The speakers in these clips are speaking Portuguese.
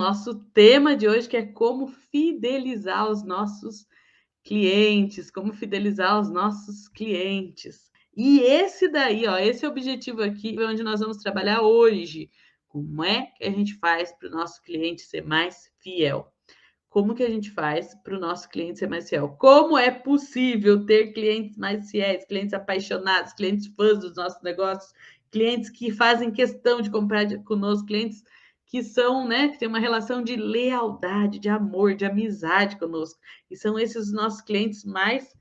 Nosso tema de hoje que é como fidelizar os nossos clientes, como fidelizar os nossos clientes. E esse daí, ó, esse objetivo aqui é onde nós vamos trabalhar hoje. Como é que a gente faz para o nosso cliente ser mais fiel? Como que a gente faz para o nosso cliente ser mais fiel? Como é possível ter clientes mais fiéis, clientes apaixonados, clientes fãs dos nossos negócios, clientes que fazem questão de comprar conosco, clientes que são, né, que têm uma relação de lealdade, de amor, de amizade conosco. E são esses os nossos clientes mais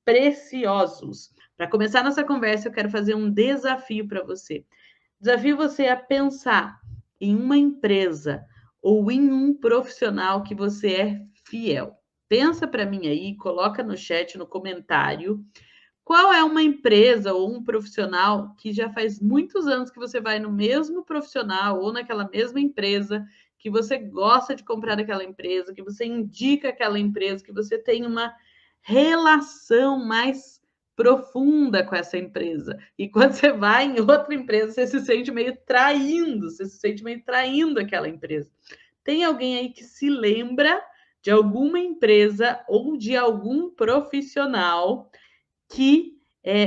preciosos. Para começar nossa conversa, eu quero fazer um desafio para você. Desafio você a pensar em uma empresa ou em um profissional que você é fiel. Pensa para mim aí, coloca no chat, no comentário, qual é uma empresa ou um profissional que já faz muitos anos que você vai no mesmo profissional ou naquela mesma empresa, que você gosta de comprar daquela empresa, que você indica aquela empresa, que você tem uma relação mais profunda com essa empresa. E quando você vai em outra empresa, você se sente meio traindo, você se sente meio traindo aquela empresa. Tem alguém aí que se lembra de alguma empresa ou de algum profissional que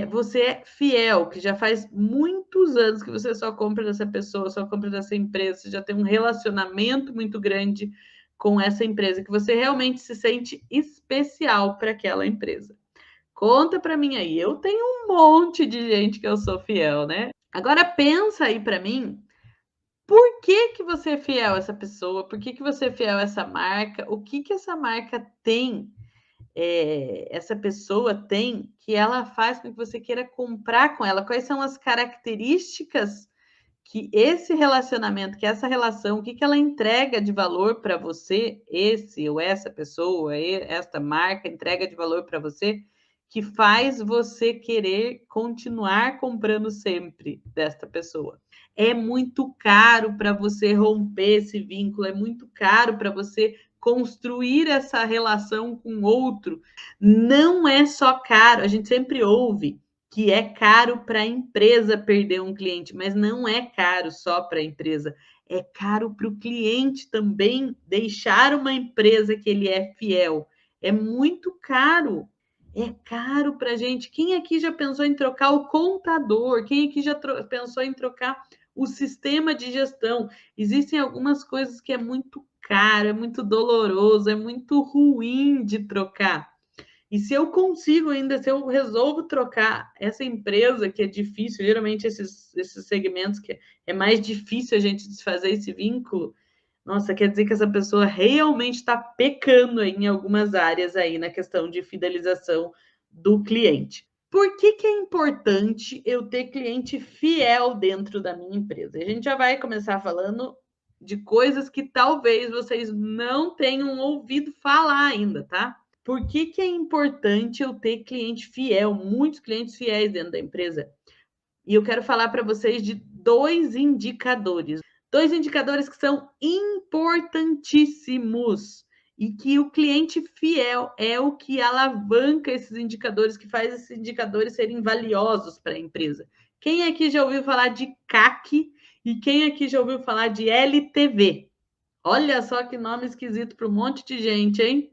você é fiel, que já faz muitos anos que você só compra dessa pessoa, só compra dessa empresa, você já tem um relacionamento muito grande com essa empresa, que você realmente se sente especial para aquela empresa. Conta para mim aí. Eu tenho um monte de gente que eu sou fiel, né? Agora pensa aí para mim, por que que você é fiel a essa pessoa? Por que que você é fiel a essa marca? O que que essa marca tem, essa pessoa tem, que ela faz com que você queira comprar com ela? Quais são as características que esse relacionamento, que essa relação, o que que ela entrega de valor para você, esse ou essa pessoa, esta marca entrega de valor para você, que faz você querer continuar comprando sempre desta pessoa. É muito caro para você romper esse vínculo, é muito caro para você construir essa relação com outro. Não é só caro, a gente sempre ouve que é caro para a empresa perder um cliente, mas não é caro só para a empresa, é caro para o cliente também deixar uma empresa que ele é fiel. É muito caro. É caro para a gente. Quem aqui já pensou em trocar o contador? Quem aqui já pensou em trocar o sistema de gestão? Existem algumas coisas que é muito caro, é muito doloroso, é muito ruim de trocar. E se eu consigo ainda, se eu resolvo trocar essa empresa, que é difícil, geralmente esses segmentos que é mais difícil a gente desfazer esse vínculo, nossa, quer dizer que essa pessoa realmente está pecando em algumas áreas aí na questão de fidelização do cliente. Por que que é importante eu ter cliente fiel dentro da minha empresa? A gente já vai começar falando de coisas que talvez vocês não tenham ouvido falar ainda, tá? Por que que é importante eu ter cliente fiel, muitos clientes fiéis dentro da empresa? E eu quero falar para vocês de dois indicadores. Dois indicadores que são importantíssimos e que o cliente fiel é o que alavanca esses indicadores, que faz esses indicadores serem valiosos para a empresa. Quem aqui já ouviu falar de CAC e quem aqui já ouviu falar de LTV? Olha só que nome esquisito para um monte de gente, hein?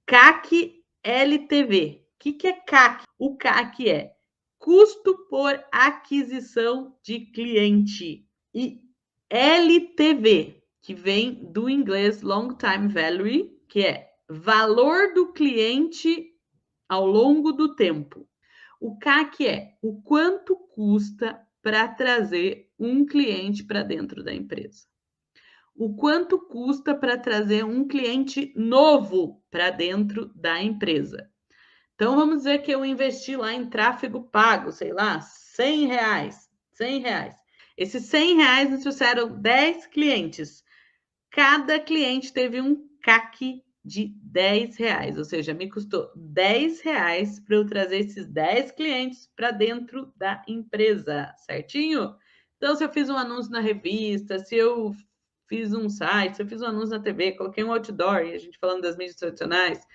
CAC LTV. O que é CAC? O CAC é custo por aquisição de cliente. E LTV, que vem do inglês Long Time Value, que é valor do cliente ao longo do tempo. O CAC é o quanto custa para trazer um cliente para dentro da empresa. O quanto custa para trazer um cliente novo para dentro da empresa. Então, vamos dizer que eu investi lá em tráfego pago, sei lá, R$ 100. R$ 100. Esses R$ 100 me trouxeram 10 clientes. Cada cliente teve um CAC de R$ 10, ou seja, me custou R$ 10 para eu trazer esses 10 clientes para dentro da empresa, certinho? Então, se eu fiz um anúncio na revista, se eu fiz um site, se eu fiz um anúncio na TV, coloquei um outdoor, e a gente falando das mídias tradicionais,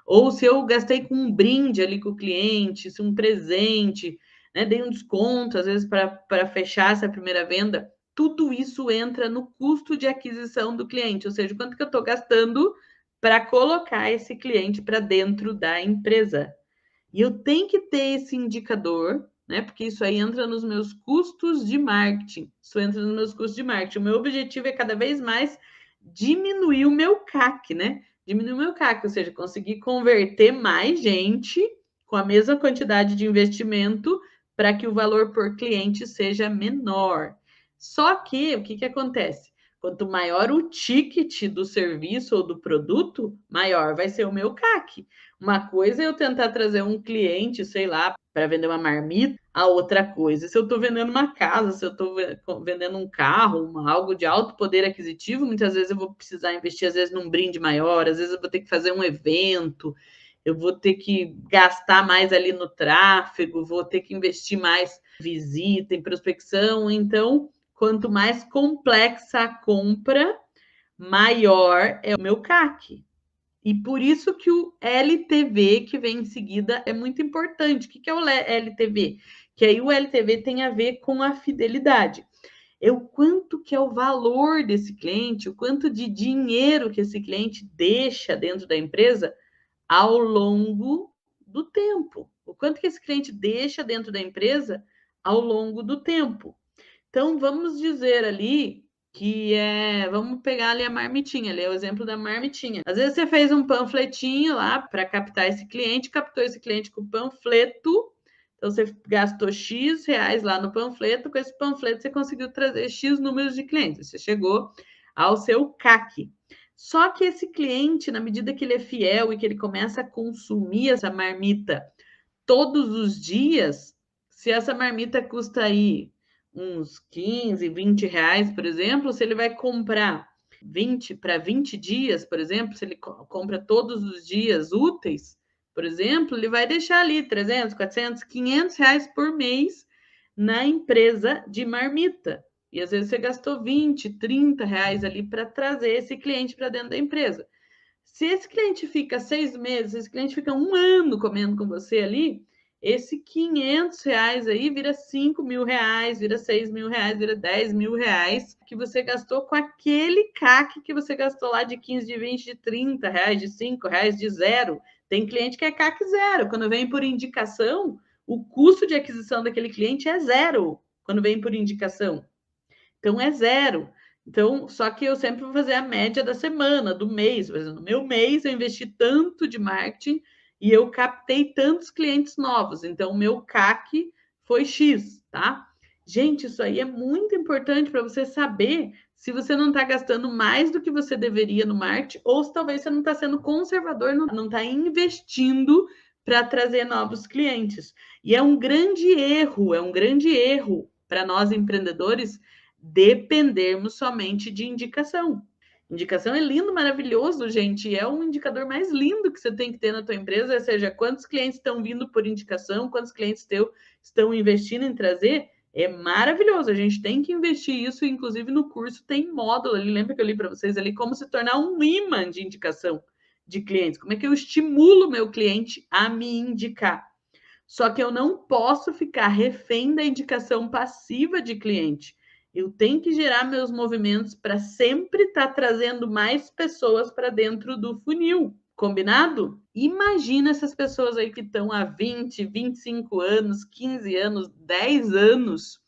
ou se eu gastei com um brinde ali com o cliente, se um presente, né, dei um desconto, às vezes, para fechar essa primeira venda, tudo isso entra no custo de aquisição do cliente, ou seja, quanto que eu estou gastando para colocar esse cliente para dentro da empresa. E eu tenho que ter esse indicador, né? Porque isso aí entra nos meus custos de marketing. Isso entra nos meus custos de marketing. O meu objetivo é cada vez mais diminuir o meu CAC, né? Diminuir o meu CAC, ou seja, conseguir converter mais gente com a mesma quantidade de investimento para que o valor por cliente seja menor. Só que o que acontece? Quanto maior o ticket do serviço ou do produto, maior vai ser o meu CAC. Uma coisa é eu tentar trazer um cliente, sei lá, para vender uma marmita, a outra coisa, se eu estou vendendo uma casa, se eu estou vendendo um carro, algo de alto poder aquisitivo, muitas vezes eu vou precisar investir, às vezes, num brinde maior, às vezes eu vou ter que fazer um evento, eu vou ter que gastar mais ali no tráfego, vou ter que investir mais em visita, em prospecção. Então, quanto mais complexa a compra, maior é o meu CAC. E por isso que o LTV que vem em seguida é muito importante. O que é o LTV? Que aí o LTV tem a ver com a fidelidade. É o quanto que é o valor desse cliente, o quanto de dinheiro que esse cliente deixa dentro da empresa ao longo do tempo. O quanto que esse cliente deixa dentro da empresa ao longo do tempo. Então, vamos dizer ali que vamos pegar ali a marmitinha, ali é o exemplo da marmitinha. Às vezes você fez um panfletinho lá para captar esse cliente, captou esse cliente com o panfleto, então você gastou X reais lá no panfleto, com esse panfleto você conseguiu trazer X números de clientes, você chegou ao seu CAC. Só que esse cliente, na medida que ele é fiel e que ele começa a consumir essa marmita todos os dias, se essa marmita custa aí uns 15, 20 reais, por exemplo, se ele vai comprar 20 para 20 dias, por exemplo, se ele compra todos os dias úteis, por exemplo, ele vai deixar ali 300, 400, 500 reais por mês na empresa de marmita. E às vezes você gastou 20, 30 reais ali para trazer esse cliente para dentro da empresa. Se esse cliente fica 6 meses, esse cliente fica um ano comendo com você ali, esse 500 reais aí vira 5 mil reais, vira 6 mil reais, vira 10 mil reais que você gastou com aquele CAC que você gastou lá de 15, de 20, de 30 reais, de 5 reais, de zero. Tem cliente que é CAC zero. Quando vem por indicação, o custo de aquisição daquele cliente é zero quando vem por indicação. Então é zero. Então, só que eu sempre vou fazer a média da semana, do mês. Por exemplo, no meu mês eu investi tanto de marketing e eu captei tantos clientes novos. Então, o meu CAC foi X, tá? Gente, isso aí é muito importante para você saber se você não está gastando mais do que você deveria no marketing, ou se talvez você não está sendo conservador, não está investindo para trazer novos clientes. E é um grande erro para nós empreendedores dependermos somente de indicação. Indicação é lindo, maravilhoso, gente. É um indicador mais lindo que você tem que ter na tua empresa, ou seja, quantos clientes estão vindo por indicação, quantos clientes teus estão investindo em trazer. É maravilhoso. A gente tem que investir isso, inclusive no curso tem módulo ali. Lembra que eu li para vocês ali como se tornar um imã de indicação de clientes? Como é que eu estimulo meu cliente a me indicar? Só que eu não posso ficar refém da indicação passiva de cliente. Eu tenho que gerar meus movimentos para sempre estar trazendo mais pessoas para dentro do funil. Combinado? Imagina essas pessoas aí que estão há 20, 25 anos, 15 anos, 10 anos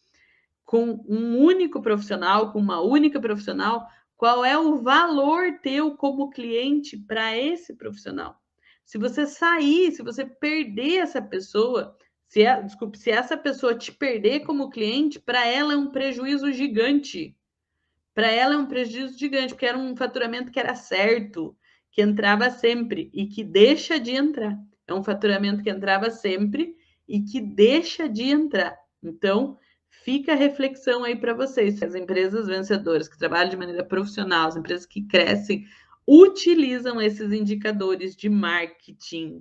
com um único profissional, com uma única profissional. Qual é o valor teu como cliente para esse profissional? Se você sair, se você perder essa pessoa, se essa pessoa te perder como cliente, para ela é um prejuízo gigante. Para ela é um prejuízo gigante, porque era um faturamento que era certo, que entrava sempre e que deixa de entrar. É um faturamento que entrava sempre e que deixa de entrar. Então, fica a reflexão aí para vocês. As empresas vencedoras que trabalham de maneira profissional, as empresas que crescem, utilizam esses indicadores de marketing,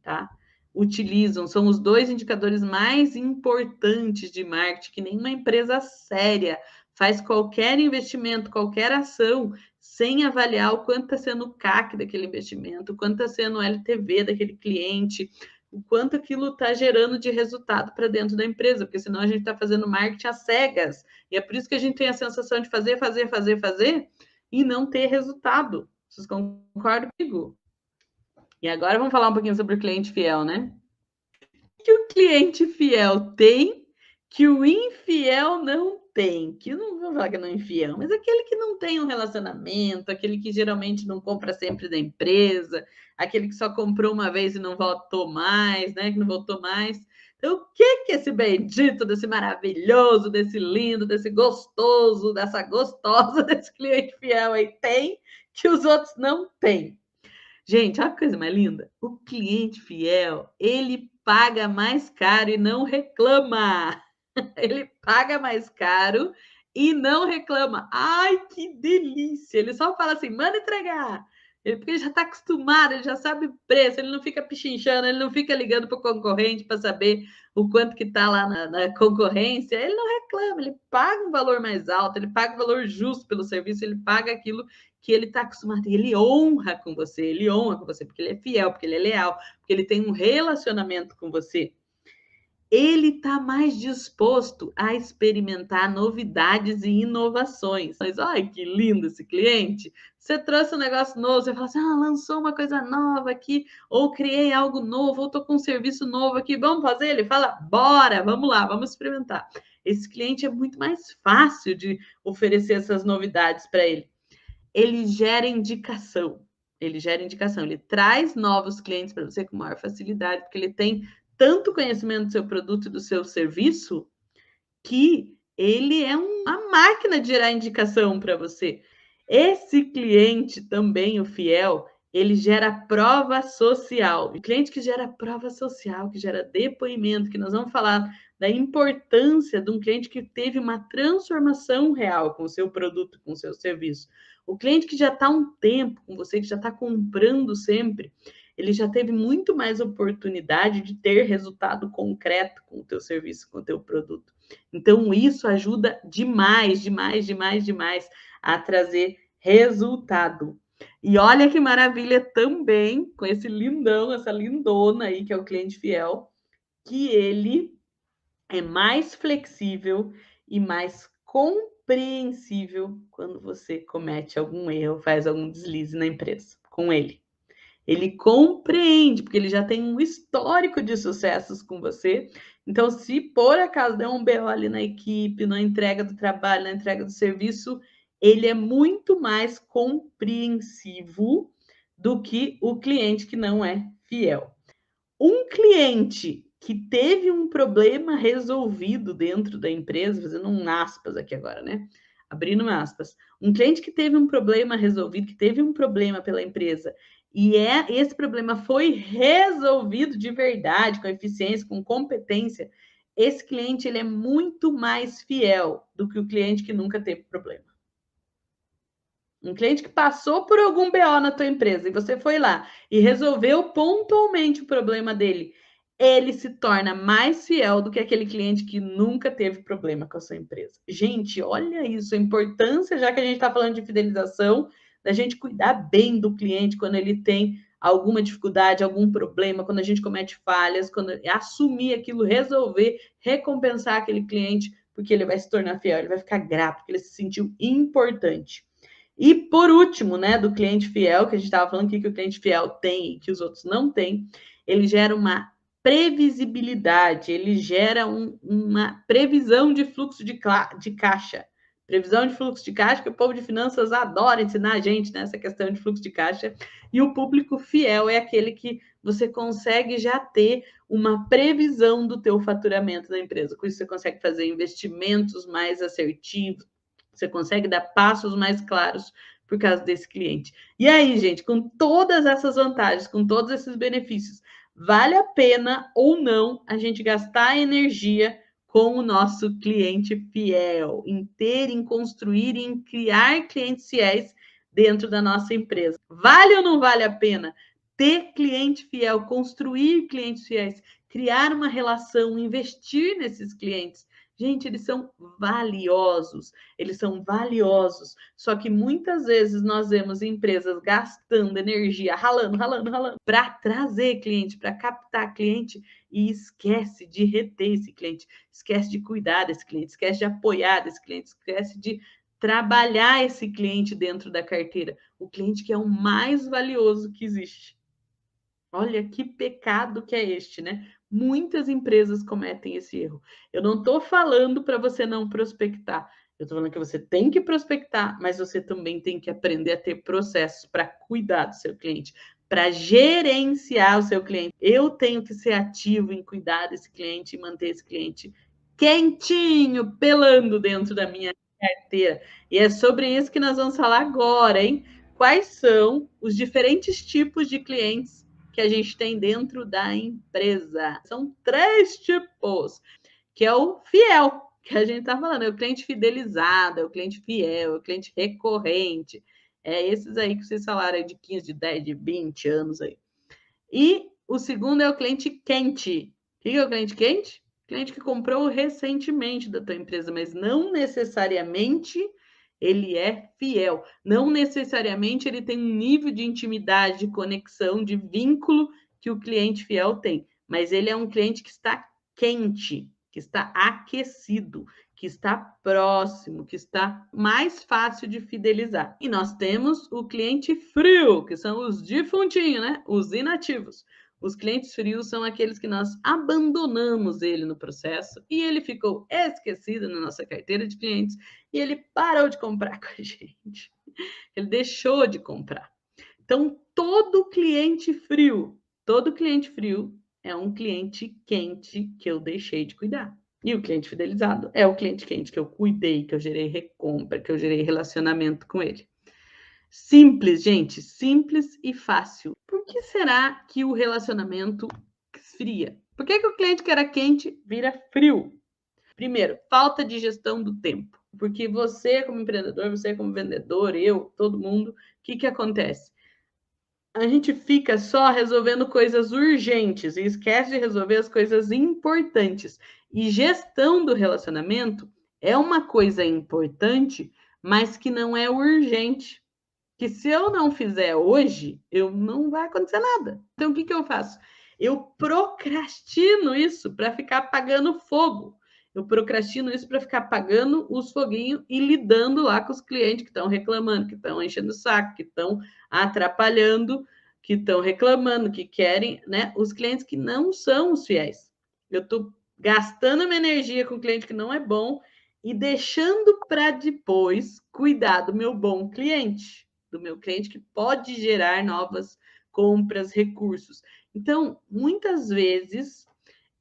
tá? Utilizam, são os dois indicadores mais importantes de marketing que nenhuma empresa séria faz qualquer investimento, qualquer ação, sem avaliar o quanto está sendo o CAC daquele investimento, o quanto está sendo o LTV daquele cliente, o quanto aquilo está gerando de resultado para dentro da empresa, porque senão a gente está fazendo marketing às cegas. E é por isso que a gente tem a sensação de fazer e não ter resultado. Vocês concordam comigo? E agora vamos falar um pouquinho sobre o cliente fiel, né? O que o cliente fiel tem que o infiel não tem? Que eu não vou falar que não é infiel, mas aquele que não tem um relacionamento, aquele que geralmente não compra sempre da empresa, aquele que só comprou uma vez e não voltou mais, né? Que não voltou mais. Então, o que esse bendito, desse maravilhoso, desse lindo, desse gostoso, dessa gostosa, desse cliente fiel aí tem que os outros não têm? Gente, olha que coisa mais linda. O cliente fiel, ele paga mais caro e não reclama. Ele paga mais caro e não reclama. Ai, que delícia! Ele só fala assim, manda entregar. Porque ele já está acostumado, ele já sabe o preço, ele não fica pichinchando, ele não fica ligando para o concorrente para saber o quanto que está lá na concorrência. Ele não reclama, ele paga um valor mais alto, ele paga um valor justo pelo serviço, ele paga aquilo que ele está acostumado. E ele honra com você, porque ele é fiel, porque ele é leal, porque ele tem um relacionamento com você. Ele está mais disposto a experimentar novidades e inovações. Mas olha que lindo esse cliente. Você trouxe um negócio novo, você fala assim, lançou uma coisa nova aqui, ou criei algo novo, ou estou com um serviço novo aqui, vamos fazer? Ele fala, bora, vamos lá, vamos experimentar. Esse cliente é muito mais fácil de oferecer essas novidades para ele. Ele gera indicação, ele traz novos clientes para você com maior facilidade, porque ele tem tanto conhecimento do seu produto e do seu serviço que ele é uma máquina de gerar indicação para você. Esse cliente também, o fiel, ele gera prova social. O cliente que gera prova social, que gera depoimento, que nós vamos falar da importância de um cliente que teve uma transformação real com o seu produto, com o seu serviço. O cliente que já está há um tempo com você, que já está comprando sempre, ele já teve muito mais oportunidade de ter resultado concreto com o teu serviço, com o teu produto. Então, isso ajuda demais a trazer resultado. E olha que maravilha também com esse lindão, essa lindona aí, que é o cliente fiel, que ele é mais flexível e mais compreensível quando você comete algum erro, faz algum deslize na empresa com ele. Ele compreende, porque ele já tem um histórico de sucessos com você. Então, se por acaso der um BO ali na equipe, na entrega do trabalho, na entrega do serviço, ele é muito mais compreensivo do que o cliente que não é fiel. Um cliente que teve um problema resolvido dentro da empresa, fazendo um aspas aqui agora, né? Abrindo um aspas. Um cliente que teve um problema resolvido, que teve um problema pela empresa, e esse problema foi resolvido de verdade, com eficiência, com competência, esse cliente ele é muito mais fiel do que o cliente que nunca teve problema. Um cliente que passou por algum BO na tua empresa e você foi lá e resolveu pontualmente o problema dele, ele se torna mais fiel do que aquele cliente que nunca teve problema com a sua empresa. Gente, olha isso, a importância, já que a gente está falando de fidelização, da gente cuidar bem do cliente quando ele tem alguma dificuldade, algum problema, quando a gente comete falhas, quando assumir aquilo, resolver, recompensar aquele cliente, porque ele vai se tornar fiel, ele vai ficar grato, porque ele se sentiu importante. E por último, né, do cliente fiel, que a gente estava falando aqui que o cliente fiel tem e que os outros não têm, ele gera uma previsibilidade, ele gera uma previsão de fluxo de caixa. Previsão de fluxo de caixa, que o povo de finanças adora ensinar a gente nessa questão de fluxo de caixa. E o público fiel é aquele que você consegue já ter uma previsão do teu faturamento da empresa. Com isso, você consegue fazer investimentos mais assertivos, você consegue dar passos mais claros por causa desse cliente. E aí, gente, com todas essas vantagens, com todos esses benefícios, vale a pena ou não a gente gastar energia com o nosso cliente fiel, em construir, em criar clientes fiéis dentro da nossa empresa? Vale ou não vale a pena ter cliente fiel, construir clientes fiéis, criar uma relação, investir nesses clientes Gente, eles são valiosos, eles são valiosos. Só que muitas vezes nós vemos empresas gastando energia, ralando, ralando, ralando, para trazer cliente, para captar cliente, e esquece de reter esse cliente, esquece de cuidar desse cliente, esquece de apoiar esse cliente, esquece de trabalhar esse cliente dentro da carteira. O cliente que é o mais valioso que existe. Olha que pecado que é este, né? Muitas empresas cometem esse erro. Eu não estou falando para você não prospectar. Eu estou falando que você tem que prospectar, mas você também tem que aprender a ter processos para cuidar do seu cliente, para gerenciar o seu cliente. Eu tenho que ser ativo em cuidar desse cliente e manter esse cliente quentinho, pelando dentro da minha carteira. E é sobre isso que nós vamos falar agora, hein? Quais são os diferentes tipos de clientes que a gente tem dentro da empresa? São 3 tipos, que é o fiel, que a gente está falando, é o cliente fidelizado, é o cliente fiel, é o cliente recorrente. É esses aí que vocês falaram de 15, de 10, de 20 anos aí. E o segundo é o cliente quente. O que é o cliente quente? Cliente que comprou recentemente da tua empresa, mas não necessariamente ele é fiel. Não necessariamente ele tem um nível de intimidade, de conexão, de vínculo que o cliente fiel tem. Mas ele é um cliente que está quente, que está aquecido, que está próximo, que está mais fácil de fidelizar. E nós temos o cliente frio, que são os defuntinhos, né? Os inativos. Os clientes frios são aqueles que nós abandonamos ele no processo e ele ficou esquecido na nossa carteira de clientes e ele parou de comprar com a gente. Ele deixou de comprar. Então, todo cliente frio é um cliente quente que eu deixei de cuidar. E o cliente fidelizado é o cliente quente que eu cuidei, que eu gerei recompra, que eu gerei relacionamento com ele. Simples, gente, simples e fácil. Por que será que o relacionamento esfria? Por que o cliente que era quente vira frio? Primeiro, falta de gestão do tempo. Porque você, como empreendedor, você, como vendedor, eu, todo mundo, o que acontece? A gente fica só resolvendo coisas urgentes e esquece de resolver as coisas importantes. E gestão do relacionamento é uma coisa importante, mas que não é urgente. Que se eu não fizer hoje, eu não vai acontecer nada. Então, o que eu faço? Eu procrastino isso para ficar apagando fogo. Eu procrastino isso para ficar apagando os foguinhos e lidando lá com os clientes que estão reclamando, que estão enchendo o saco, que estão atrapalhando, que estão reclamando, que querem, né? Os clientes que não são os fiéis. Eu estou gastando a minha energia com cliente que não é bom e deixando para depois cuidar do meu bom cliente, do meu cliente que pode gerar novas compras, recursos. Então, muitas vezes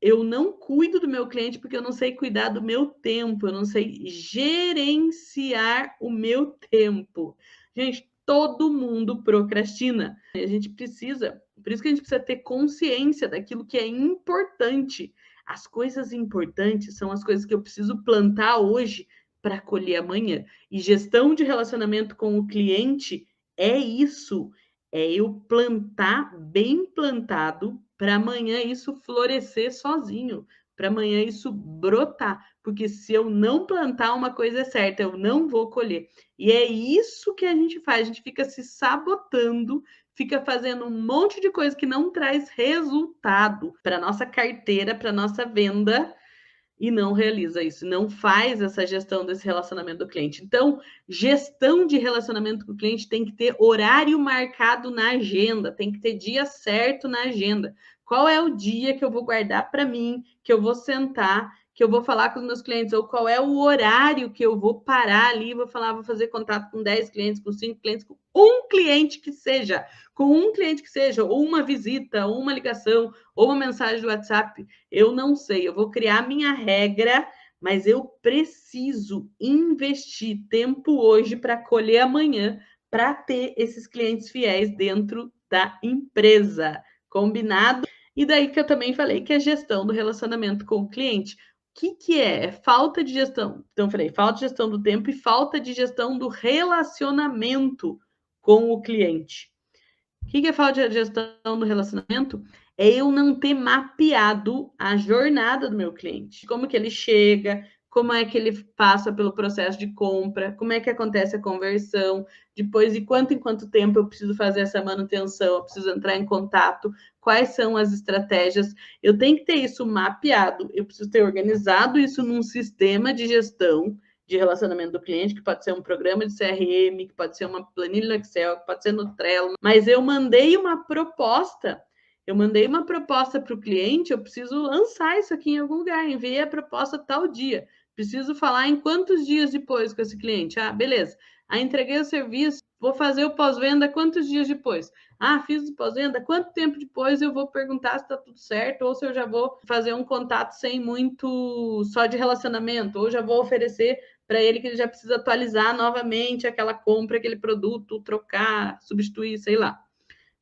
eu não cuido do meu cliente porque eu não sei cuidar do meu tempo, eu não sei gerenciar o meu tempo. Gente, todo mundo procrastina. A gente precisa, por isso que a gente precisa ter consciência daquilo que é importante. As coisas importantes são as coisas que eu preciso plantar hoje para colher amanhã. E gestão de relacionamento com o cliente é isso, é eu plantar bem plantado para amanhã isso florescer sozinho, para amanhã isso brotar, porque se eu não plantar uma coisa é certa, eu não vou colher. E é isso que a gente faz, a gente fica se sabotando, fica fazendo um monte de coisa que não traz resultado para nossa carteira, para nossa venda, e não realiza isso, não faz essa gestão desse relacionamento do cliente. Então, gestão de relacionamento com o cliente tem que ter horário marcado na agenda, tem que ter dia certo na agenda. Qual é o dia que eu vou guardar para mim, que eu vou sentar, que eu vou falar com os meus clientes, ou qual é o horário que eu vou parar ali, vou falar, vou fazer contato com 10 clientes, com 5 clientes, com um cliente que seja, ou uma visita, ou uma ligação, ou uma mensagem do WhatsApp, eu não sei, eu vou criar minha regra, mas eu preciso investir tempo hoje para colher amanhã, para ter esses clientes fiéis dentro da empresa. Combinado? E daí que eu também falei que é gestão do relacionamento com o cliente. O que é? É falta de gestão. Então, eu falei, falta de gestão do tempo e falta de gestão do relacionamento com o cliente. O que é falta de gestão do relacionamento? É eu não ter mapeado a jornada do meu cliente. Como que ele chega, como é que ele passa pelo processo de compra, como é que acontece a conversão, depois de quanto em quanto tempo eu preciso fazer essa manutenção, eu preciso entrar em contato, quais são as estratégias. Eu tenho que ter isso mapeado, eu preciso ter organizado isso num sistema de gestão de relacionamento do cliente, que pode ser um programa de CRM, que pode ser uma planilha no Excel, que pode ser no Trello, mas eu mandei uma proposta para o cliente, eu preciso lançar isso aqui em algum lugar, enviei a proposta tal dia, preciso falar em quantos dias depois com esse cliente. Ah, beleza. Ah, entreguei o serviço, vou fazer o pós-venda quantos dias depois? Ah, fiz o pós-venda, quanto tempo depois eu vou perguntar se está tudo certo, ou se eu já vou fazer um contato sem muito, só de relacionamento, ou já vou oferecer para ele que ele já precisa atualizar novamente aquela compra, aquele produto, trocar, substituir, sei lá.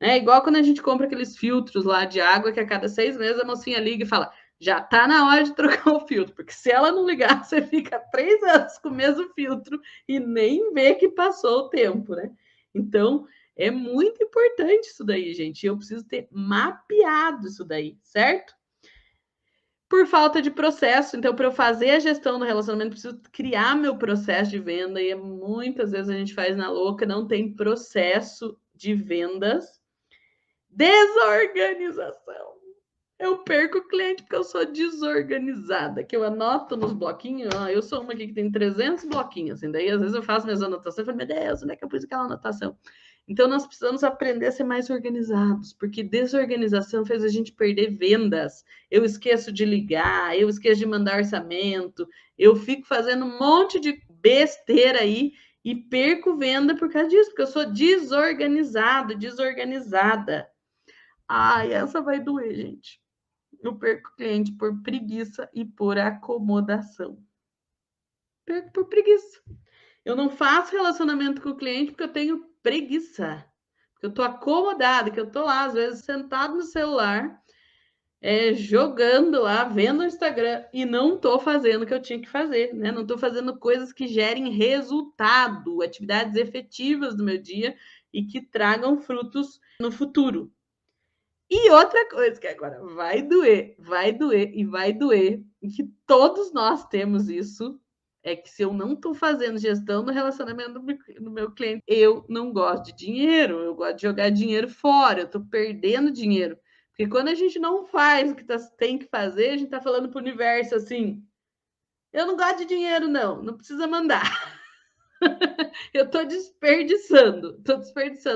É igual quando a gente compra aqueles filtros lá de água que a cada 6 meses a mocinha liga e fala, já tá na hora de trocar o filtro, porque se ela não ligar, você fica 3 anos com o mesmo filtro e nem vê que passou o tempo, né? Então, é muito importante isso daí, gente. Eu preciso ter mapeado isso daí, certo? Por falta de processo, então, para eu fazer a gestão do relacionamento, preciso criar meu processo de venda, e muitas vezes a gente faz na louca, não tem processo de vendas. Desorganização. Eu perco o cliente porque eu sou desorganizada, que eu anoto nos bloquinhos. Eu sou uma aqui que tem 300 bloquinhos, assim, daí às vezes eu faço minhas anotações e falo, meu Deus, onde é que eu pus aquela anotação? Então nós precisamos aprender a ser mais organizados, porque desorganização fez a gente perder vendas. Eu esqueço de ligar, eu esqueço de mandar orçamento, eu fico fazendo um monte de besteira aí e perco venda por causa disso, porque eu sou desorganizado, desorganizada. Ai, essa vai doer, gente. Eu perco cliente por preguiça e por acomodação. Perco por preguiça. Eu não faço relacionamento com o cliente porque eu tenho preguiça. Porque eu tô acomodada, que eu tô lá, às vezes, sentado no celular, jogando lá, vendo o Instagram, e não tô fazendo o que eu tinha que fazer, né? Não tô fazendo coisas que gerem resultado, atividades efetivas do meu dia e que tragam frutos no futuro. E outra coisa que agora vai doer e vai doer, e que todos nós temos isso, é que se eu não estou fazendo gestão do relacionamento do meu cliente, eu não gosto de dinheiro, eu gosto de jogar dinheiro fora, eu estou perdendo dinheiro. Porque quando a gente não faz o que tem que fazer, a gente está falando para o universo assim, eu não gosto de dinheiro não, não precisa mandar. Eu estou desperdiçando,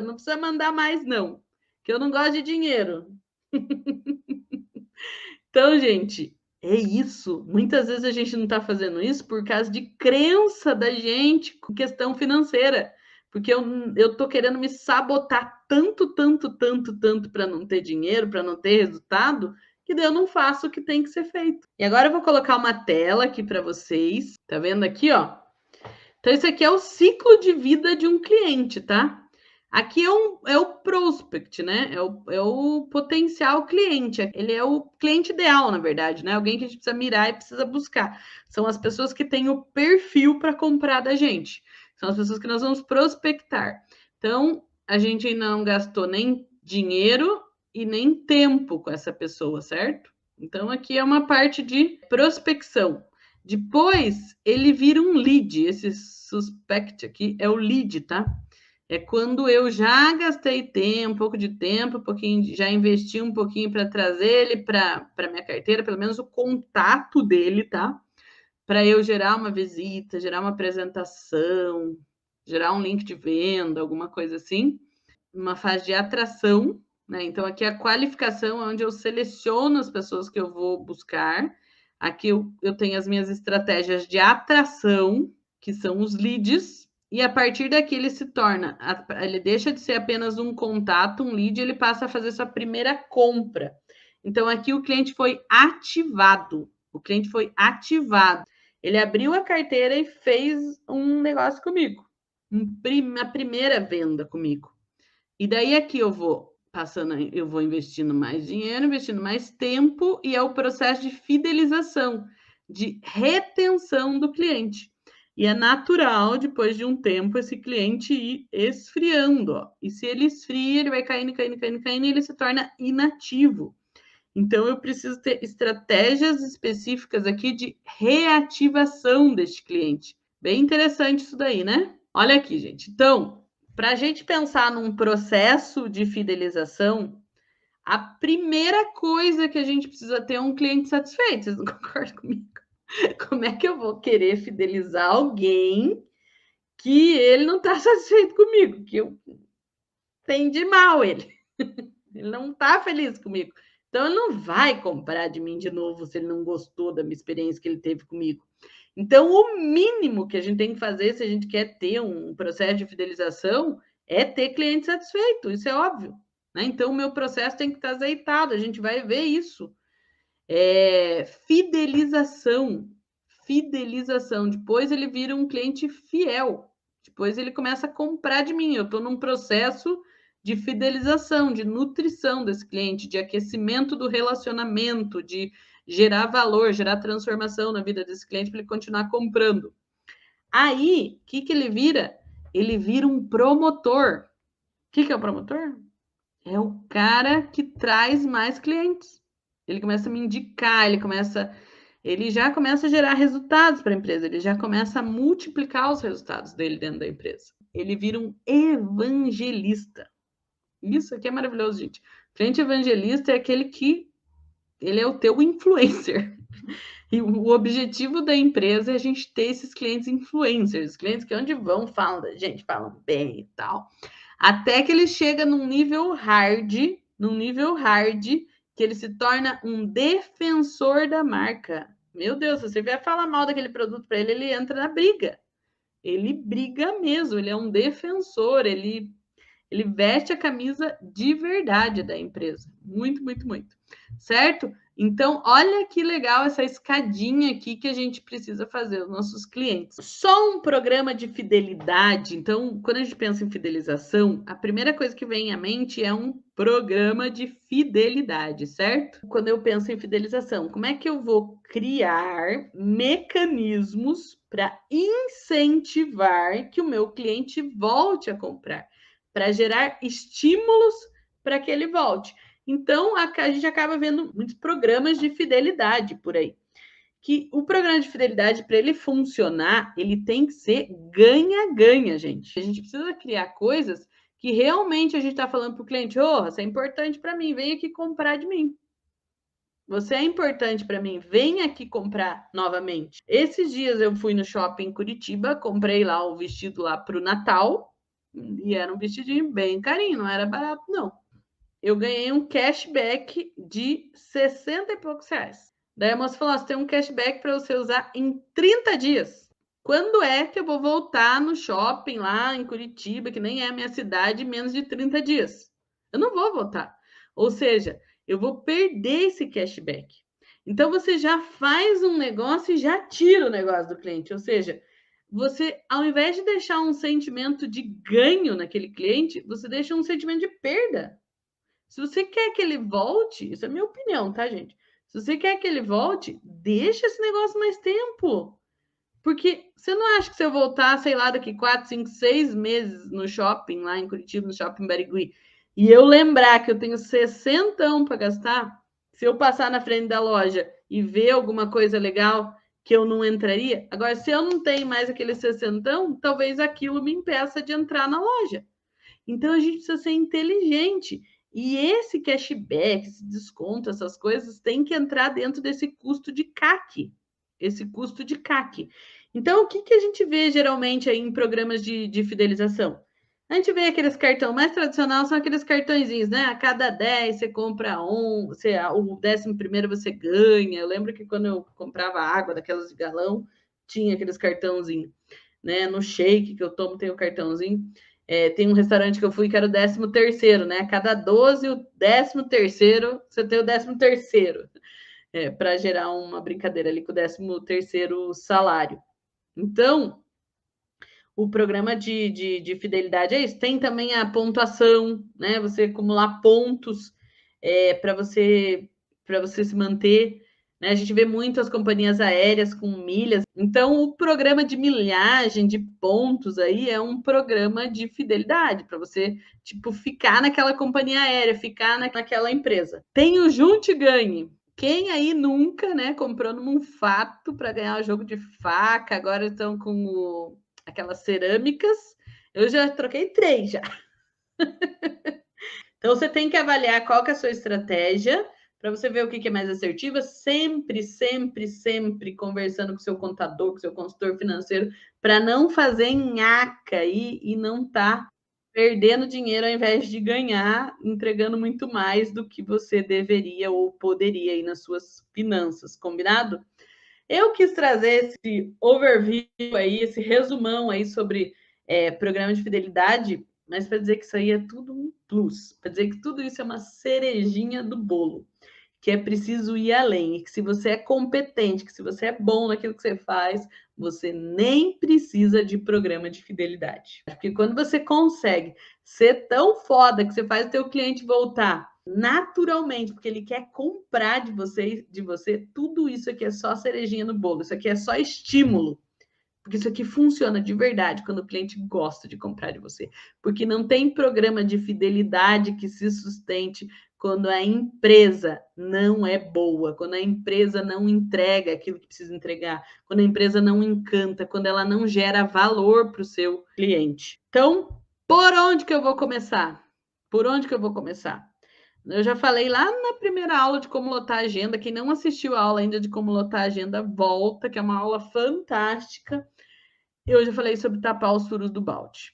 não precisa mandar mais não, que eu não gosto de dinheiro. Então, gente, é isso. Muitas vezes a gente não está fazendo isso por causa de crença da gente com questão financeira. Porque eu tô querendo me sabotar tanto para não ter dinheiro, para não ter resultado, que daí eu não faço o que tem que ser feito. E agora eu vou colocar uma tela aqui para vocês. Tá vendo aqui, ó? Então, esse aqui é o ciclo de vida de um cliente, tá? Aqui é o prospect, né? É o potencial cliente. Ele é o cliente ideal, na verdade, né? Alguém que a gente precisa mirar e precisa buscar. São as pessoas que têm o perfil para comprar da gente. São as pessoas que nós vamos prospectar. Então, a gente ainda não gastou nem dinheiro e nem tempo com essa pessoa, certo? Então, aqui é uma parte de prospecção. Depois, ele vira um lead. Esse suspect aqui é o lead, tá? É quando eu já gastei tempo, um pouco de tempo, já investi um pouquinho para trazer ele para minha carteira, pelo menos o contato dele, tá? Para eu gerar uma visita, gerar uma apresentação, gerar um link de venda, alguma coisa assim. Uma fase de atração, né? Então, aqui a qualificação é onde eu seleciono as pessoas que eu vou buscar. Aqui eu tenho as minhas estratégias de atração, que são os leads, e a partir daqui ele deixa de ser apenas um contato, um lead, ele passa a fazer sua primeira compra. Então, aqui o cliente foi ativado. Ele abriu a carteira e fez um negócio comigo. A primeira venda comigo. E daí aqui eu vou investindo mais dinheiro, investindo mais tempo, e é o processo de fidelização, de retenção do cliente. E é natural, depois de um tempo, esse cliente ir esfriando, ó. E se ele esfria, ele vai caindo, e ele se torna inativo. Então, eu preciso ter estratégias específicas aqui de reativação deste cliente. Bem interessante isso daí, né? Olha aqui, gente. Então, para a gente pensar num processo de fidelização, a primeira coisa que a gente precisa ter é um cliente satisfeito. Vocês não concordam comigo? Como é que eu vou querer fidelizar alguém que ele não está satisfeito comigo? Que eu atendi mal ele. Ele não está feliz comigo. Então, ele não vai comprar de mim de novo se ele não gostou da minha experiência que ele teve comigo. Então, o mínimo que a gente tem que fazer se a gente quer ter um processo de fidelização é ter cliente satisfeito. Isso é óbvio. Né? Então, o meu processo tem que estar azeitado. A gente vai ver isso. Fidelização. Fidelização. Depois ele vira um cliente fiel. Depois ele começa a comprar de mim. Eu estou num processo de fidelização, de nutrição desse cliente, de aquecimento do relacionamento, de gerar valor, gerar transformação na vida desse cliente para ele continuar comprando. Aí, o que ele vira? Ele vira um promotor. O que é o promotor? É o cara que traz mais clientes. Ele começa a me indicar, ele já começa a gerar resultados para a empresa, ele já começa a multiplicar os resultados dele dentro da empresa. Ele vira um evangelista. Isso aqui é maravilhoso, gente. Cliente evangelista é aquele que ele é o teu influencer. E o objetivo da empresa é a gente ter esses clientes influencers, clientes que onde vão falam da gente, falam bem e tal. Até que ele chega num nível hard, que ele se torna um defensor da marca. Meu Deus, se você vier falar mal daquele produto para ele, ele entra na briga. Ele briga mesmo, ele é um defensor, ele veste a camisa de verdade da empresa. Muito, muito, muito. Certo? Então, olha que legal essa escadinha aqui que a gente precisa fazer os nossos clientes. Só um programa de fidelidade. Então, quando a gente pensa em fidelização, a primeira coisa que vem à mente é um programa de fidelidade, certo? Quando eu penso em fidelização, como é que eu vou criar mecanismos para incentivar que o meu cliente volte a comprar? Para gerar estímulos para que ele volte. Então, a gente acaba vendo muitos programas de fidelidade por aí. Que o programa de fidelidade, para ele funcionar, ele tem que ser ganha-ganha, gente. A gente precisa criar coisas que realmente a gente está falando para o cliente: você é importante para mim, vem aqui comprar de mim. Você é importante para mim, vem aqui comprar novamente. Esses dias eu fui no shopping em Curitiba, comprei lá o vestido lá para o Natal, e era um vestidinho bem carinho, não era barato, não. Eu ganhei um cashback de 60 e poucos reais. Daí a moça falou: você tem um cashback para você usar em 30 dias. Quando é que eu vou voltar no shopping lá em Curitiba, que nem é a minha cidade, em menos de 30 dias? Eu não vou voltar. Ou seja, eu vou perder esse cashback. Então você já faz um negócio e já tira o negócio do cliente. Ou seja, você, ao invés de deixar um sentimento de ganho naquele cliente, você deixa um sentimento de perda. Se você quer que ele volte, isso é minha opinião, tá, gente? Se você quer que ele volte, deixa esse negócio mais tempo. Porque você não acha que se eu voltar, sei lá, daqui 4, 5, 6 meses no shopping, lá em Curitiba, no shopping Barigui, e eu lembrar que eu tenho 60 para gastar, se eu passar na frente da loja e ver alguma coisa legal que eu não entraria, agora, se eu não tenho mais aquele 60, talvez aquilo me impeça de entrar na loja. Então, a gente precisa ser inteligente. E esse cashback, esse desconto, essas coisas, tem que entrar dentro desse custo de CAC. Esse custo de CAC. Então, o que a gente vê geralmente aí em programas de fidelização? A gente vê aqueles cartão mais tradicional, são aqueles cartõezinhos, né? A cada 10 você compra um, o 11º você ganha. Eu lembro que quando eu comprava água daquelas de galão, tinha aqueles cartãozinhos, né? No shake que eu tomo tem o cartãozinho. Tem um restaurante que eu fui que era o 13º, né? A cada 12, o 13º, você tem o 13º. Para gerar uma brincadeira ali com o 13º salário. Então, o programa de fidelidade é isso. Tem também a pontuação, né? Você acumular pontos para você se manter, A gente vê muitas companhias aéreas com milhas. Então, o programa de milhagem, de pontos aí, é um programa de fidelidade para você, tipo, ficar naquela companhia aérea, ficar naquela empresa. Tem o Junte e Ganhe. Quem aí nunca, né, comprou num fato para ganhar o jogo de faca, agora estão com aquelas cerâmicas. Eu já troquei 3 já. Então, você tem que avaliar qual que é a sua estratégia para você ver o que é mais assertiva, sempre, sempre, sempre conversando com o seu contador, com o seu consultor financeiro, para não fazer nhaca e não tá perdendo dinheiro ao invés de ganhar, entregando muito mais do que você deveria ou poderia aí nas suas finanças, combinado? Eu quis trazer esse overview aí, esse resumão aí sobre programa de fidelidade, mas para dizer que isso aí é tudo um plus, para dizer que tudo isso é uma cerejinha do bolo, que é preciso ir além, e que se você é competente, que se você é bom naquilo que você faz, você nem precisa de programa de fidelidade. Porque quando você consegue ser tão foda que você faz o teu cliente voltar naturalmente, porque ele quer comprar de você, tudo isso aqui é só cerejinha no bolo, isso aqui é só estímulo. Porque isso aqui funciona de verdade quando o cliente gosta de comprar de você. Porque não tem programa de fidelidade que se sustente quando a empresa não é boa, quando a empresa não entrega aquilo que precisa entregar, quando a empresa não encanta, quando ela não gera valor para o seu cliente. Então, por onde que eu vou começar? Por onde que eu vou começar? Eu já falei lá na primeira aula de como lotar a agenda. Quem não assistiu a aula ainda de como lotar a agenda, volta, que é uma aula fantástica. Eu já falei sobre tapar os furos do balde.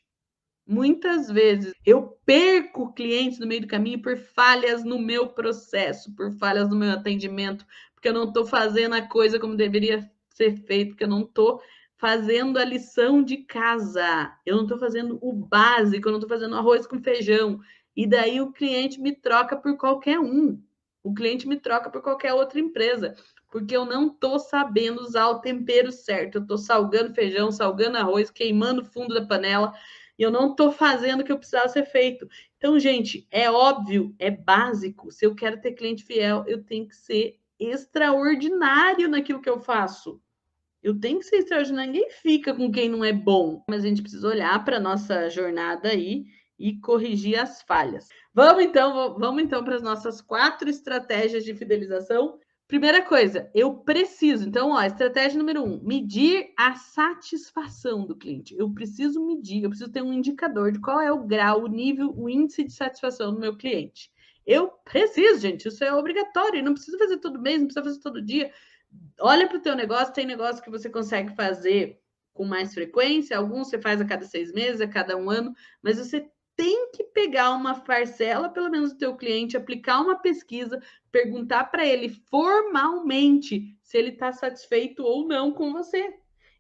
Muitas vezes eu perco clientes no meio do caminho por falhas no meu processo, por falhas no meu atendimento, porque eu não estou fazendo a coisa como deveria ser feito, porque eu não estou fazendo a lição de casa, eu não estou fazendo o básico, eu não estou fazendo arroz com feijão. E daí o cliente me troca por qualquer um. O cliente me troca por qualquer outra empresa, porque eu não estou sabendo usar o tempero certo. Eu estou salgando feijão, salgando arroz, queimando o fundo da panela, e eu não estou fazendo o que eu precisava ser feito. Então, gente, é óbvio, é básico. Se eu quero ter cliente fiel, eu tenho que ser extraordinário naquilo que eu faço. Eu tenho que ser extraordinário. Ninguém fica com quem não é bom. Mas a gente precisa olhar para a nossa jornada aí e corrigir as falhas. Vamos então para as nossas 4 estratégias de fidelização. Primeira coisa, eu preciso. Então, ó, estratégia número 1, medir a satisfação do cliente. Eu preciso medir, eu preciso ter um indicador de qual é o grau, o nível, o índice de satisfação do meu cliente. Eu preciso, gente, isso é obrigatório. Não precisa fazer todo mês, não precisa fazer todo dia. Olha para o teu negócio, tem negócio que você consegue fazer com mais frequência, alguns você faz a cada 6 meses, a cada 1 ano, mas você tem que pegar uma parcela, pelo menos do teu cliente, aplicar uma pesquisa, perguntar para ele formalmente se ele está satisfeito ou não com você.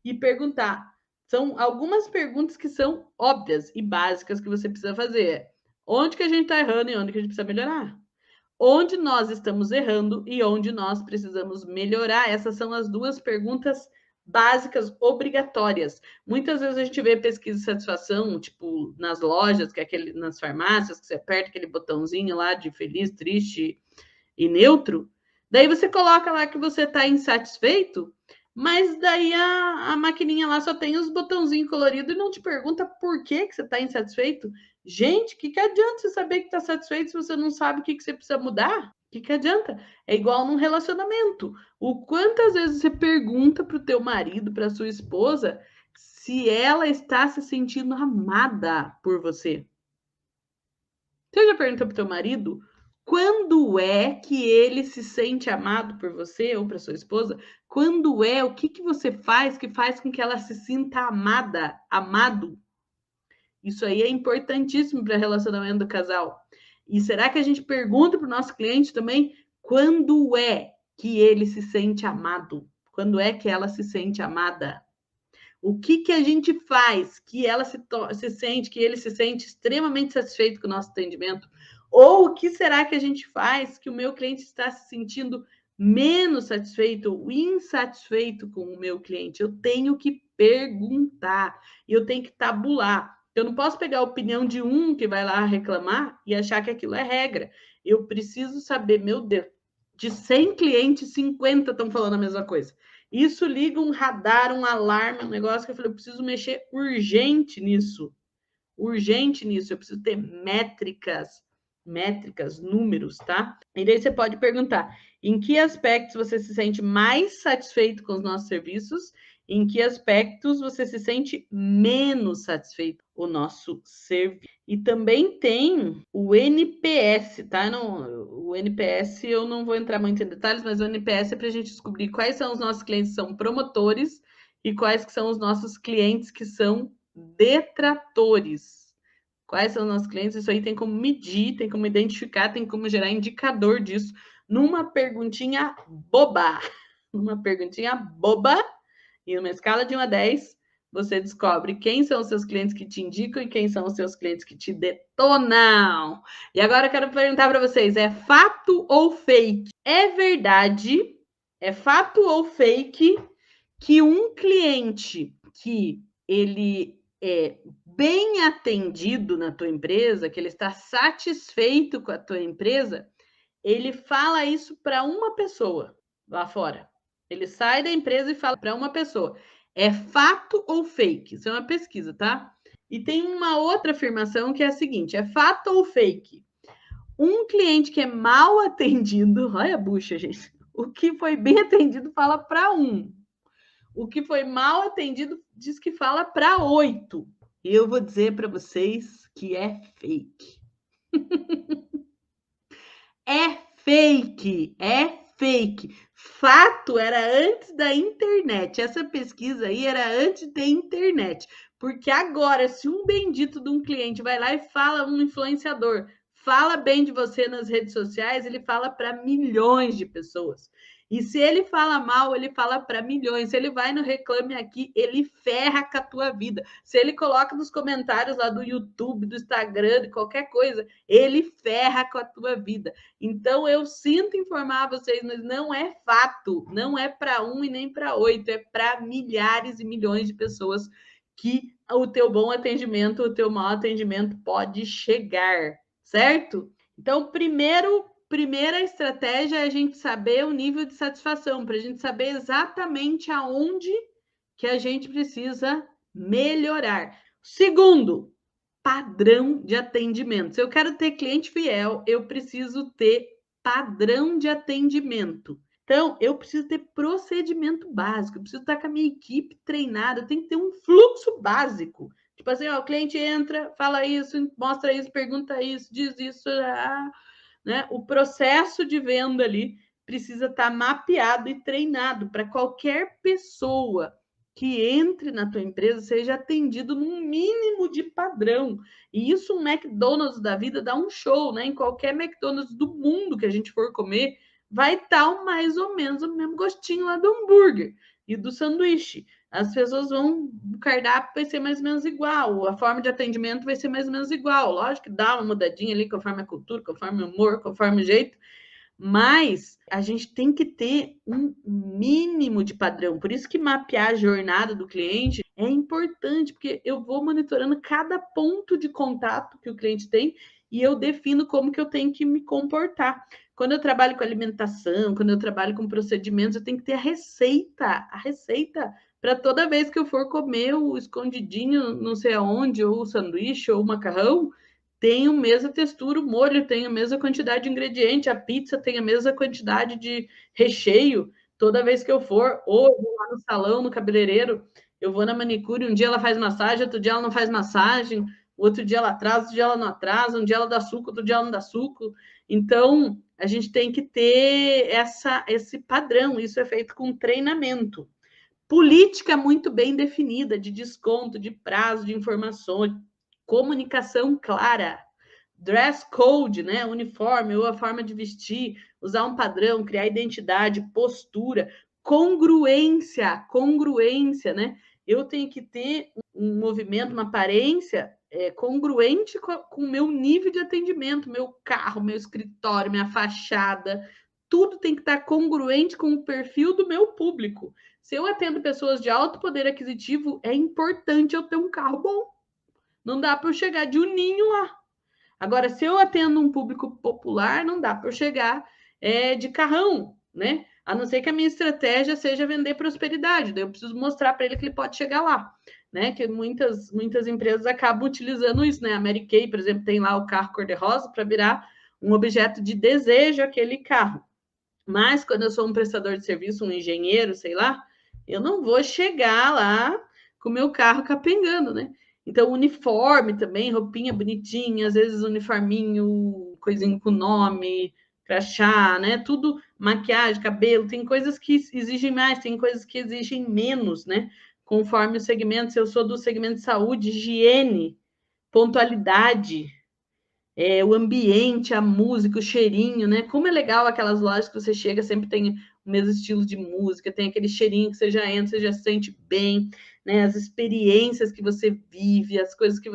E perguntar. São algumas perguntas que são óbvias e básicas que você precisa fazer. Onde que a gente está errando e onde que a gente precisa melhorar? Onde nós estamos errando e onde nós precisamos melhorar? Essas são as 2 perguntas básicas obrigatórias. Muitas vezes a gente vê pesquisa de satisfação, tipo nas lojas, que é nas farmácias, que você aperta aquele botãozinho lá de feliz, triste e neutro. Daí você coloca lá que você está insatisfeito, mas daí a maquininha lá só tem os botãozinhos coloridos e não te pergunta por que você está insatisfeito. Gente, o que adianta você saber que está satisfeito se você não sabe o que você precisa mudar? O que adianta? É igual num relacionamento. O quantas vezes você pergunta para o teu marido, para sua esposa, se ela está se sentindo amada por você? Você já perguntou para o teu marido quando é que ele se sente amado por você ou para sua esposa? Quando é? O que você faz que faz com que ela se sinta amada, amado? Isso aí é importantíssimo para o relacionamento do casal. E será que a gente pergunta para o nosso cliente também quando é que ele se sente amado? Quando é que ela se sente amada? O que a gente faz que ela se sente, que ele se sente extremamente satisfeito com o nosso atendimento? Ou o que será que a gente faz que o meu cliente está se sentindo menos satisfeito ou insatisfeito com o meu cliente? Eu tenho que perguntar, eu tenho que tabular. Eu não posso pegar a opinião de um que vai lá reclamar e achar que aquilo é regra. Eu preciso saber, meu Deus, De 100 clientes, 50 estão falando a mesma coisa. Isso liga um radar, um alarme, um negócio que eu falei, eu preciso mexer urgente nisso. Urgente nisso, eu preciso ter métricas, números, tá? E daí você pode perguntar, em que aspectos você se sente mais satisfeito com os nossos serviços? Em que aspectos você se sente menos satisfeito com o nosso serviço? E também tem o NPS, tá? O NPS eu não vou entrar muito em detalhes, mas o NPS é para a gente descobrir quais são os nossos clientes que são promotores e quais que são os nossos clientes que são detratores. Quais são os nossos clientes? Isso aí tem como medir, tem como identificar, tem como gerar indicador disso numa perguntinha boba. Numa perguntinha boba e numa escala de 1 a 10, você descobre quem são os seus clientes que te indicam e quem são os seus clientes que te detonam. E agora eu quero perguntar para vocês, é fato ou fake? É verdade, é fato ou fake que um cliente que ele é bem atendido na tua empresa, que ele está satisfeito com a tua empresa, ele fala isso para uma pessoa lá fora. Ele sai da empresa e fala para uma pessoa. É fato ou fake? Isso é uma pesquisa, tá? E tem uma outra afirmação que é a seguinte: é fato ou fake? Um cliente que é mal atendido, olha a bucha, gente. O que foi bem atendido fala para um. O que foi mal atendido diz que fala para 8. E eu vou dizer para vocês que é fake. É fake, é fake. Fato era antes da internet. Essa pesquisa aí era antes da internet. Porque agora, se um bendito de um cliente vai lá e fala, um influenciador, fala bem de você nas redes sociais, ele fala para milhões de pessoas. E se ele fala mal, ele fala para milhões. Se ele vai no Reclame Aqui, ele ferra com a tua vida. Se ele coloca nos comentários lá do YouTube, do Instagram, de qualquer coisa, ele ferra com a tua vida. Então, eu sinto informar vocês, mas não é fato, não é para 1 e nem para 8, é para milhares e milhões de pessoas que o teu bom atendimento, o teu mau atendimento pode chegar, certo? Então, primeira estratégia é a gente saber o nível de satisfação, para a gente saber exatamente aonde que a gente precisa melhorar. Segundo, padrão de atendimento. Se eu quero ter cliente fiel, eu preciso ter padrão de atendimento. Então, eu preciso ter procedimento básico, eu preciso estar com a minha equipe treinada, tem que ter um fluxo básico. Tipo assim, ó, o cliente entra, fala isso, mostra isso, pergunta isso, diz isso, né? O processo de venda ali precisa estar mapeado e treinado para qualquer pessoa que entre na tua empresa seja atendido num mínimo de padrão. E isso um McDonald's da vida dá um show, né? Em qualquer McDonald's do mundo que a gente for comer, vai estar mais ou menos o mesmo gostinho lá do hambúrguer e do sanduíche. As pessoas vão, o cardápio vai ser mais ou menos igual, a forma de atendimento vai ser mais ou menos igual. Lógico que dá uma mudadinha ali conforme a cultura, conforme o humor, conforme o jeito, mas a gente tem que ter um mínimo de padrão. Por isso que mapear a jornada do cliente é importante, porque eu vou monitorando cada ponto de contato que o cliente tem e eu defino como que eu tenho que me comportar. Quando eu trabalho com alimentação, quando eu trabalho com procedimentos, eu tenho que ter a receita para toda vez que eu for comer o escondidinho, não sei aonde, ou o sanduíche, ou o macarrão, tem a mesma textura, o molho tem a mesma quantidade de ingrediente, a pizza tem a mesma quantidade de recheio. Toda vez que eu for, ou eu vou lá no salão, no cabeleireiro, eu vou na manicure, um dia ela faz massagem, outro dia ela não faz massagem, outro dia ela atrasa, outro dia ela não atrasa, um dia ela dá suco, outro dia ela não dá suco. Então, a gente tem que ter esse padrão, isso é feito com treinamento. Política muito bem definida de desconto, de prazo, de informações, comunicação clara, dress code, né, uniforme ou a forma de vestir, usar um padrão, criar identidade, postura, congruência, né? Eu tenho que ter um movimento, uma aparência congruente com o meu nível de atendimento, meu carro, meu escritório, minha fachada, tudo tem que estar congruente com o perfil do meu público. Se eu atendo pessoas de alto poder aquisitivo, é importante eu ter um carro bom. Não dá para eu chegar de uninho lá. Agora, se eu atendo um público popular, não dá para eu chegar de carrão, né? A não ser que a minha estratégia seja vender prosperidade, daí eu preciso mostrar para ele que ele pode chegar lá, né? Que muitas empresas acabam utilizando isso, né? A Mary Kay, por exemplo, tem lá o carro cor-de-rosa para virar um objeto de desejo aquele carro. Mas quando eu sou um prestador de serviço, um engenheiro, sei lá, eu não vou chegar lá com o meu carro capengando, né? Então, uniforme também, roupinha bonitinha, às vezes uniforminho, coisinho com nome, crachá, né? Tudo, maquiagem, cabelo, tem coisas que exigem mais, tem coisas que exigem menos, né? Conforme o segmento, se eu sou do segmento de saúde, higiene, pontualidade, o ambiente, a música, o cheirinho, né? Como é legal aquelas lojas que você chega, sempre tem o mesmo estilo de música, tem aquele cheirinho que você já entra, você já se sente bem, né? As experiências que você vive, as coisas que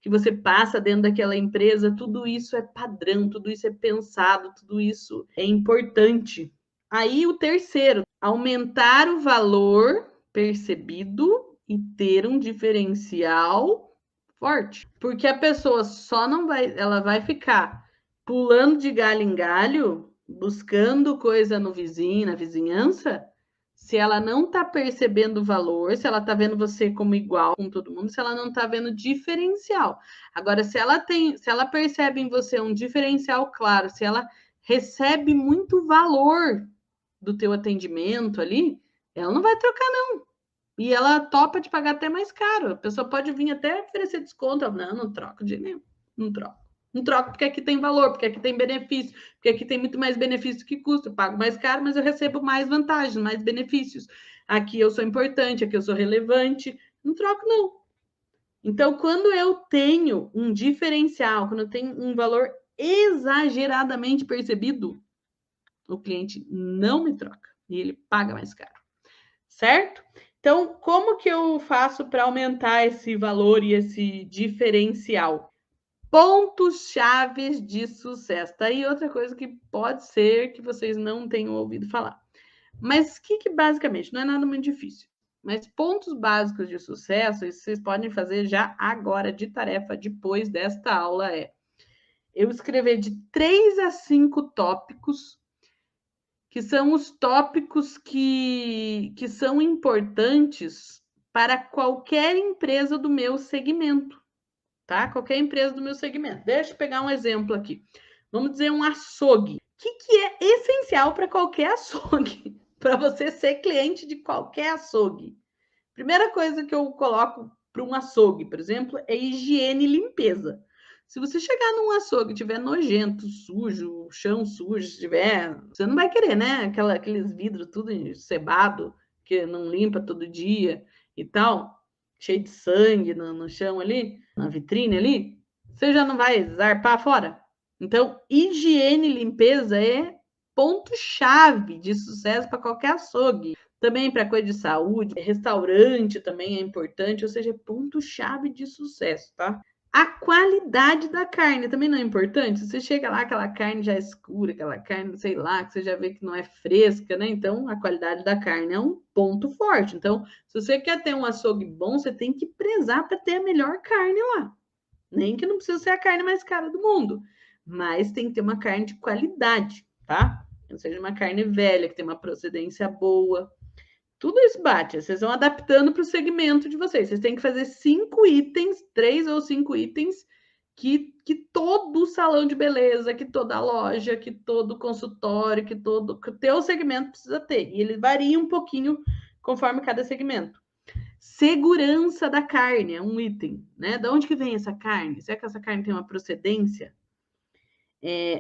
você passa dentro daquela empresa, tudo isso é padrão, tudo isso é pensado, tudo isso é importante. Aí o terceiro, aumentar o valor percebido e ter um diferencial forte, porque a pessoa só não vai, ela vai ficar pulando de galho em galho, buscando coisa no vizinho, na vizinhança, se ela não está percebendo o valor, se ela está vendo você como igual com todo mundo, se ela não está vendo diferencial. Agora, se ela percebe em você um diferencial claro, se ela recebe muito valor do teu atendimento ali, ela não vai trocar, não. E ela topa de pagar até mais caro. A pessoa pode vir até oferecer desconto. Não troco de nenhum. Não troco. Não troco porque aqui tem valor, porque aqui tem benefício, porque aqui tem muito mais benefício que custo. Eu pago mais caro, mas eu recebo mais vantagens, mais benefícios. Aqui eu sou importante, aqui eu sou relevante. Não troco, não. Então, quando eu tenho um diferencial, quando eu tenho um valor exageradamente percebido, o cliente não me troca e ele paga mais caro. Certo? Então, como que eu faço para aumentar esse valor e esse diferencial? Pontos chaves de sucesso. Tá aí outra coisa que pode ser que vocês não tenham ouvido falar. Mas que basicamente não é nada muito difícil. Mas pontos básicos de sucesso, isso vocês podem fazer já agora de tarefa depois desta aula eu escrever de 3 a 5 tópicos que são os tópicos que são importantes para qualquer empresa do meu segmento, tá? Qualquer empresa do meu segmento. Deixa eu pegar um exemplo aqui. Vamos dizer um açougue. O que é essencial para qualquer açougue? Para você ser cliente de qualquer açougue. Primeira coisa que eu coloco para um açougue, por exemplo, é higiene e limpeza. Se você chegar num açougue e tiver nojento, sujo, chão sujo, se tiver, você não vai querer, né? Aqueles vidros tudo encebado, que não limpa todo dia e tal, cheio de sangue no chão ali, na vitrine ali, você já não vai zarpar fora. Então, higiene e limpeza é ponto-chave de sucesso para qualquer açougue. Também para coisa de saúde, restaurante também é importante, ou seja, ponto-chave de sucesso, tá? A qualidade da carne também não é importante. Você chega lá, aquela carne já escura, aquela carne, sei lá, que você já vê que não é fresca, né? Então, a qualidade da carne é um ponto forte. Então, se você quer ter um açougue bom, você tem que prezar para ter a melhor carne lá. Nem que não precisa ser a carne mais cara do mundo, mas tem que ter uma carne de qualidade, tá? Ou seja, uma carne velha, que tem uma procedência boa. Tudo isso bate, vocês vão adaptando para o segmento de vocês. Vocês têm que fazer 5 itens, 3 ou 5 itens que todo salão de beleza, que toda loja, que todo consultório, que o teu segmento precisa ter. E ele varia um pouquinho conforme cada segmento. Segurança da carne é um item, né? De onde que vem essa carne? Será que essa carne tem uma procedência?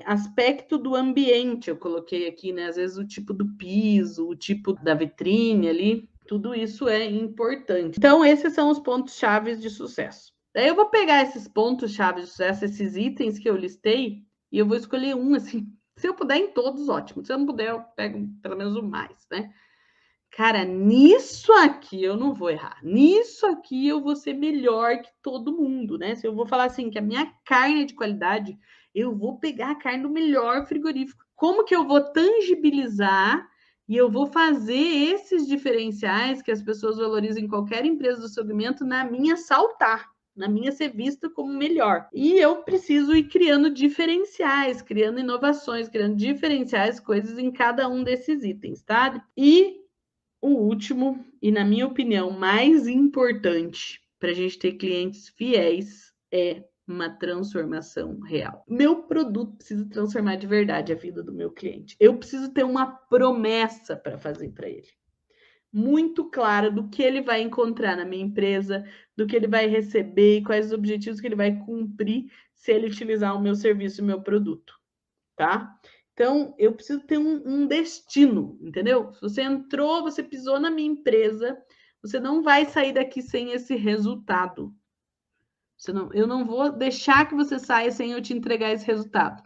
Aspecto do ambiente, eu coloquei aqui, né? Às vezes o tipo do piso, o tipo da vitrine ali, tudo isso é importante. Então, esses são os pontos-chave de sucesso. Daí eu vou pegar esses pontos-chave de sucesso, esses itens que eu listei, e eu vou escolher um, assim. Se eu puder, em todos, ótimo. Se eu não puder, eu pego pelo menos o mais, né? Cara, nisso aqui eu não vou errar. Nisso aqui eu vou ser melhor que todo mundo, né? Se eu vou falar assim, que a minha carne é de qualidade, eu vou pegar a carne do melhor frigorífico. Como que eu vou tangibilizar e eu vou fazer esses diferenciais que as pessoas valorizam em qualquer empresa do segmento na minha saltar? na minha ser vista como melhor. E eu preciso ir criando diferenciais, criando inovações, criando diferenciais, coisas em cada um desses itens, tá? E o último, e na minha opinião, mais importante para a gente ter clientes fiéis é uma transformação real. Meu produto precisa transformar de verdade a vida do meu cliente. Eu preciso ter uma promessa para fazer para ele. Muito clara do que ele vai encontrar na minha empresa, do que ele vai receber e quais os objetivos que ele vai cumprir se ele utilizar o meu serviço e o meu produto, tá? Então, eu preciso ter um destino, entendeu? Se você entrou, você pisou na minha empresa, você não vai sair daqui sem esse resultado. Eu não vou deixar que você saia sem eu te entregar esse resultado.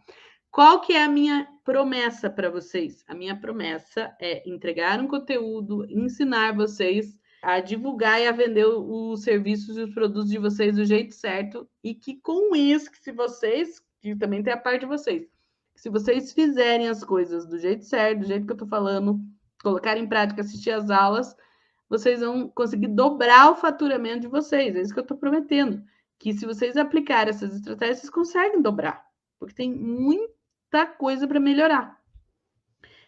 Qual que é a minha promessa para vocês? A minha promessa é entregar um conteúdo, ensinar vocês a divulgar e a vender os serviços e os produtos de vocês do jeito certo e que com isso, que também tem a parte de vocês, se vocês fizerem as coisas do jeito certo, do jeito que eu estou falando, colocar em prática, assistir às aulas, vocês vão conseguir dobrar o faturamento de vocês. É isso que eu estou prometendo. Que se vocês aplicarem essas estratégias, vocês conseguem dobrar. Porque tem muita coisa para melhorar.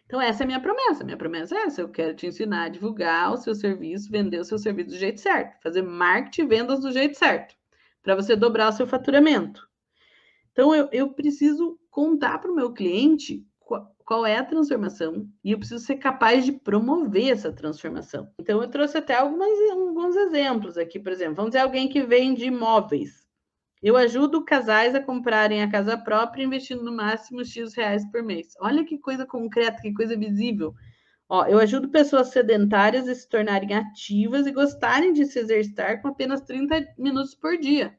Então, essa é a minha promessa. Minha promessa é essa. Eu quero te ensinar a divulgar o seu serviço, vender o seu serviço do jeito certo. Fazer marketing e vendas do jeito certo. Para você dobrar o seu faturamento. Então, eu preciso contar para o meu cliente qual é a transformação e eu preciso ser capaz de promover essa transformação. Então, eu trouxe até alguns exemplos aqui, por exemplo, vamos dizer alguém que vende imóveis. Eu ajudo casais a comprarem a casa própria investindo no máximo X reais por mês. Olha que coisa concreta, que coisa visível. Ó, eu ajudo pessoas sedentárias a se tornarem ativas e gostarem de se exercitar com apenas 30 minutos por dia.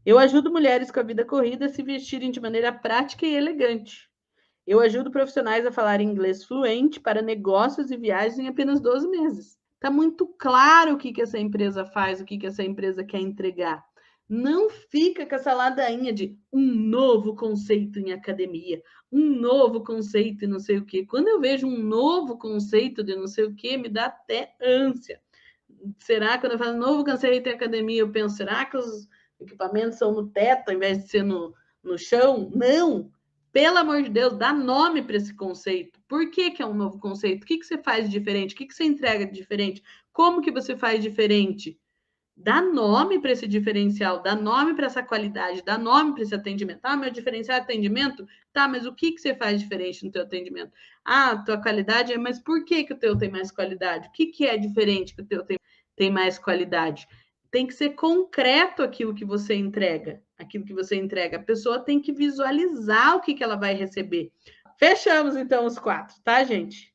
Eu ajudo mulheres com a vida corrida a se vestirem de maneira prática e elegante. Eu ajudo profissionais a falar inglês fluente para negócios e viagens em apenas 12 meses. Está muito claro o que essa empresa faz, o que essa empresa quer entregar. Não fica com essa ladainha de um novo conceito em academia, um novo conceito e não sei o quê. Quando eu vejo um novo conceito de não sei o quê, me dá até ânsia. Será que quando eu falo novo conceito em academia, eu penso, será que os equipamentos são no teto ao invés de ser no chão? Não! Pelo amor de Deus, dá nome para esse conceito. Por que é um novo conceito? O que você faz de diferente? O que você entrega de diferente? Como que você faz diferente? Dá nome para esse diferencial, dá nome para essa qualidade, dá nome para esse atendimento. Ah, meu diferencial é atendimento? Tá, mas o que você faz diferente no teu atendimento? Ah, tua qualidade é, mas por que o teu tem mais qualidade? O que é diferente que o teu tem mais qualidade? Tem que ser concreto aquilo que você entrega. Aquilo que você entrega. A pessoa tem que visualizar o que ela vai receber. Fechamos, então, os 4, tá, gente?